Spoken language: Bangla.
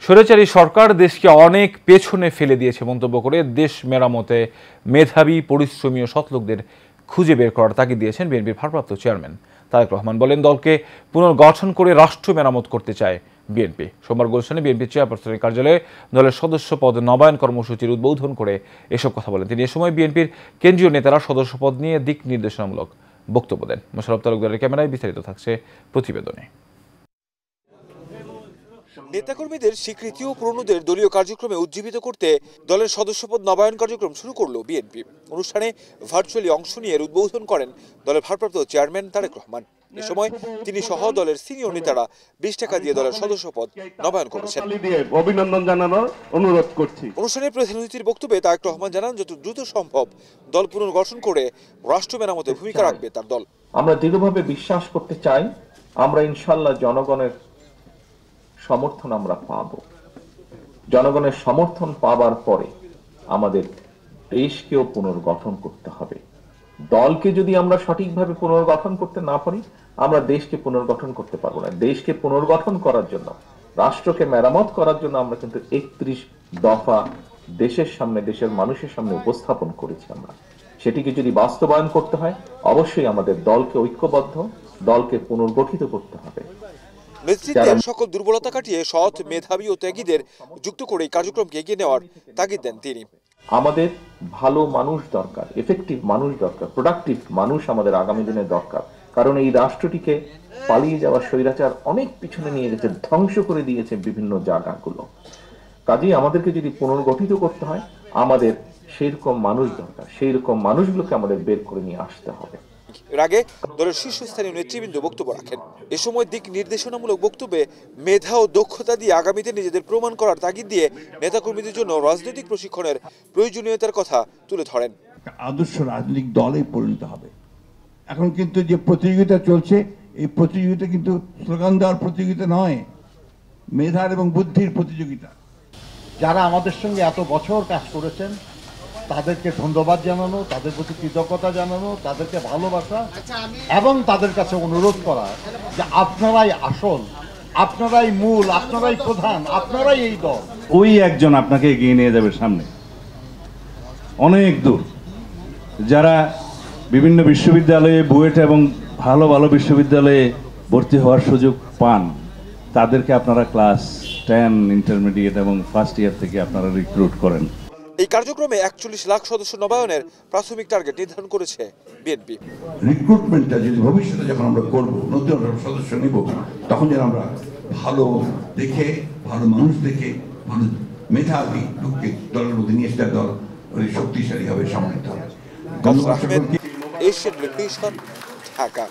স্বৈরাচারী সরকার দেশকে অনেক পেছনে ফেলে দিয়েছে মন্তব্য করে দেশ মেরামতে মেধাবী পরিশ্রমী ও সৎ লোকদের খুঁজে বের করার তাগিদ দিয়েছেন বিএনপির ভারপ্রাপ্ত চেয়ারম্যান তারেক রহমান। বলেন, দলকে পুনর্গঠন করে রাষ্ট্র মেরামত করতে চায় বিএনপি। সোমবার গুলশানে বিএনপি চেয়ারপারসনের কার্যালয়ে দলের সদস্য পদ নবায়ন কর্মসূচির উদ্বোধন করে এসব কথা বলেন তিনি। এ সময় বিএনপির কেন্দ্রীয় নেতারা সদস্য পদ নিয়ে দিক নির্দেশনামূলক বক্তব্য দেন। মোশাররফ তালুকদারের ক্যামেরায় বিস্তারিত থাকছে প্রতিবেদনে। নেতাকর্মীদের স্বীকৃতি ও পুরনোদের দলীয় কার্যক্রমে উজ্জীবিত করতে দলের সদস্যপদ নবায়ন কার্যক্রম শুরু করল বিএনপি। অনুষ্ঠানে ভার্চুয়ালি অংশ নিয়ে উদ্বোধন করেন দলের ভারপ্রাপ্ত চেয়ারম্যান তারেক রহমান। এ সময় তিনি সহ দলের সিনিয়র নেতারা 20 টাকা দিয়ে দলের সদস্যপদ নবায়ন করেছেন। অভিনন্দন জানানোর অনুরোধ করছি। অনুষ্ঠানে প্রধান অতিথির বক্তব্যে তারেক রহমান জানান, যত দ্রুত সম্ভব দল পুনর্গঠন করে রাষ্ট্র মেরামতে ভূমিকা রাখবে তার দল। আমরা দৃঢ়ভাবে বিশ্বাস করতে চাই, আমরা ইনশাআল্লাহ জনগণের সমর্থন আমরা পাব। জনগণের সমর্থন পাবার পরে আমাদের দেশকেও পুনর্গঠন করতে হবে। দলকে যদি আমরা সঠিকভাবে পুনর্গঠন করতে না পারি, আমরা দেশকে পুনর্গঠন করতে পারবো না। দেশকে পুনর্গঠন করার জন্য, রাষ্ট্রকে মেরামত করার জন্য আমরা কিন্তু 31 দফা দেশের সামনে, দেশের মানুষের সামনে উপস্থাপন করেছি। আমরা সেটিকে যদি বাস্তবায়ন করতে হয়, অবশ্যই আমাদের দলকে ঐক্যবদ্ধ, দলকে পুনর্গঠিত করতে হবে। নেতৃত্বের সকল দুর্বলতা কাটিয়ে সৎ, মেধাবী ও ত্যাগীদের যুক্ত করে এই কার্যক্রমকে এগিয়ে নেওয়ার তাগিদ দেন তিনি। আমাদের ভালো মানুষ দরকার, এফেক্টিভ মানুষ দরকার, প্রোডাক্টিভ মানুষ আমাদের আগামী দিনে দরকার। কারণ এই রাষ্ট্রটিকে পালিয়ে যাওয়া স্বৈরাচার অনেক পিছনে নিয়ে গেছে, ধ্বংস করে দিয়েছে বিভিন্ন জায়গাগুলো। কাজেই আমাদেরকে যদি পুনর্গঠিত করতে হয়, আমাদের সেই রকম মানুষ দরকার। সেই রকম মানুষগুলোকে আমাদের বের করে নিয়ে আসতে হবে। এর আগে দলের শীর্ষস্থানীয় নেতৃবৃন্দ বক্তব্য রাখেন। এ সময় দিক নির্দেশনামূলক বক্তব্যে মেধা ও দক্ষতা দিয়ে আগামীতে নিজেদের প্রমাণ করার তাগিদ দিয়ে নেতাকর্মীদের জন্য রাজনৈতিক প্রশিক্ষণের প্রয়োজনীয়তার কথা তুলে ধরেন। আদর্শ রাজনৈতিক দলে পরিণত হবে। এখন কিন্তু যে প্রতিযোগিতা চলছে, এই প্রতিযোগিতা কিন্তু স্লোগান দেওয়ার প্রতিযোগিতা নয়, মেধার এবং বুদ্ধির প্রতিযোগিতা। যারা আমাদের সঙ্গে এত বছর কাজ করেছেন তাদেরকে ধন্যবাদ জানানো, তাদের প্রতি কৃতজ্ঞতা জানানো, তাদেরকে ভালোবাসা এবং তাদের কাছে অনুরোধ করা যে আপনারাই আসল, আপনারাই মূল, আপনারাই প্রধান, আপনারাই এই দল। ওই একজন আপনাকে এগিয়ে নিয়ে যাবে সামনে অনেক দূর। যারা বিভিন্ন বিশ্ববিদ্যালয়ে বুয়েট এবং ভালো ভালো বিশ্ববিদ্যালয়ে ভর্তি হওয়ার সুযোগ পান, তাদেরকে আপনারা ক্লাস 10 ইন্টারমিডিয়েট এবং ফার্স্ট ইয়ার থেকে আপনারা রিক্রুট করেন। এই কার্যক্রমে 41 লাখ সদস্য নবায়নের প্রাথমিক টার্গেট নির্ধারণ করেছে বিএনপি। রিক্রুটমেন্টটা যদি ভবিষ্যতে যখন আমরা করব, নতুন সদস্য নিব, তখন যেন আমরা ভালো দেখে, ভালো মানুষ দেখে, ভালো মেধাবী লোককে দলের মধ্যে নিয়ে এসে দল শক্তিশালী হবে, সমন্বিত হবে। Asian television, Dhaka.